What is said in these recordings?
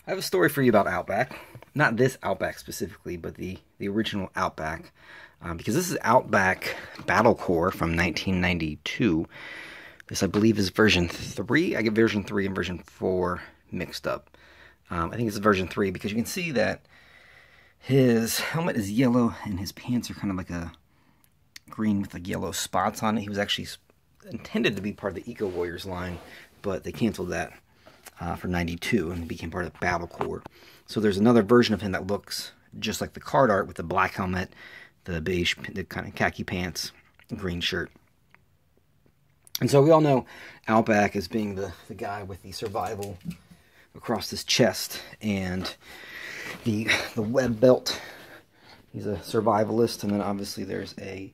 I have a story for you about Outback. Not this Outback specifically, but the original Outback. Because this is Outback Battle Core from 1992. This, I believe, is version 3. I get version 3 and version 4 mixed up. I think it's version 3 because you can see that his helmet is yellow and his pants are kind of like a green with like yellow spots on it. He was actually intended to be part of the Eco Warriors line, but they canceled that for 92 and became part of the Battle Core. So there's another version of him that looks just like the card art with the black helmet, the beige, the kind of khaki pants, green shirt. And so we all know Outback as being the guy with the survival across his chest and the web belt. He's a survivalist, and then obviously there's a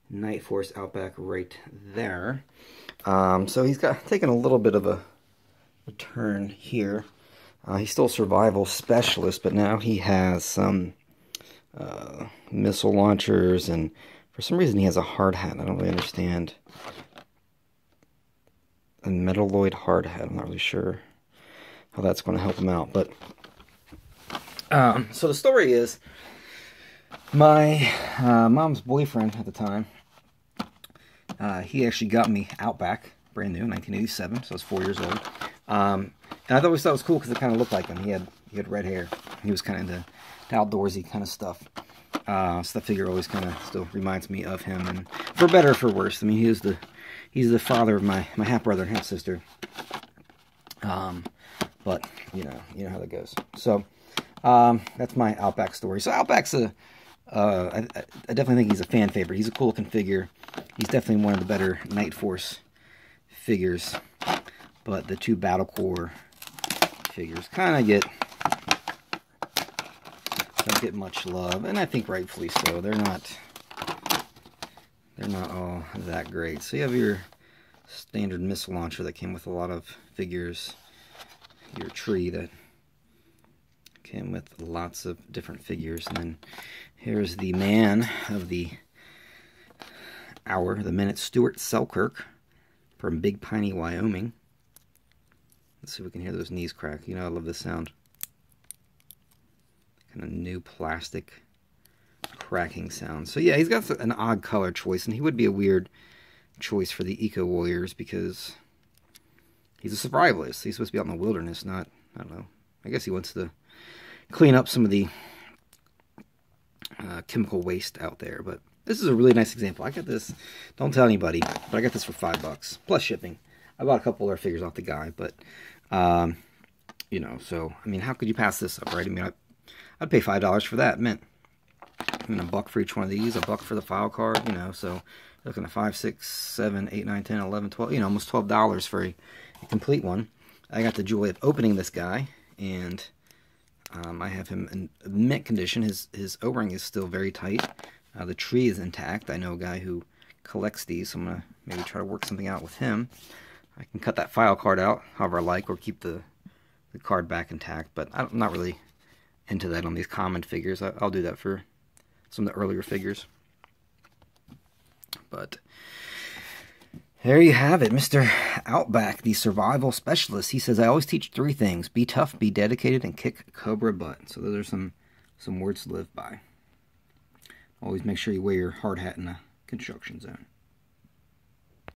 Night Force Outback right there. So he's taken a little bit of a turn here. He's still a survival specialist, but now he has some missile launchers, and for some reason he has a hard hat. I don't really understand. A metalloid hard hat. I'm not really sure how that's going to help him out. But so the story is, my mom's boyfriend at the time, he actually got me Outback, brand new, 1987, so I was 4 years old. And I always thought it was cool because it kind of looked like him. He had red hair. He was kind of into outdoorsy kind of stuff. So that figure always kind of still reminds me of him, and for better or for worse. I mean, he's the father of my half-brother and half-sister. But you know how that goes. So that's my Outback story. So Outback's I definitely think he's a fan favorite. He's a cool looking figure. He's definitely one of the better Night Force figures. But the two Battle Core figures kind of don't get much love, and I think rightfully so. They're not all that great. So you have your standard missile launcher that came with a lot of figures. Your tree that came with lots of different figures, and then here's the man of the hour, the minute, Stuart Selkirk from Big Piney, Wyoming. Let's see if we can hear those knees crack. You know I love this sound. Kind of new plastic cracking sound. So yeah, he's got an odd color choice, and he would be a weird choice for the Eco Warriors because he's a survivalist. He's supposed to be out in the wilderness, not, I don't know. I guess he wants to clean up some of the chemical waste out there. But this is a really nice example. I got this, don't tell anybody, but I got this for $5 plus shipping. I bought a couple other figures off the guy, but you know, so I mean, how could you pass this up, right? I mean, I'd pay $5 for that, mint. I mean, $1 for each one of these, $1 for the file card, you know, so you're looking at 5, 6, 7, 8, 9, 10, 11, 12, you know, almost $12 for a complete one. I got the joy of opening this guy, and I have him in mint condition. His O-ring is still very tight. The tree is intact. I know a guy who collects these, so I'm going to maybe try to work something out with him. I can cut that file card out however I like, or keep the card back intact, but I'm not really into that on these common figures. I'll do that for some of the earlier figures. But there you have it, Mr. Outback, the survival specialist. He says, I always teach 3 things: be tough, be dedicated, and kick cobra butt. So those are some words to live by. Always make sure you wear your hard hat in a construction zone.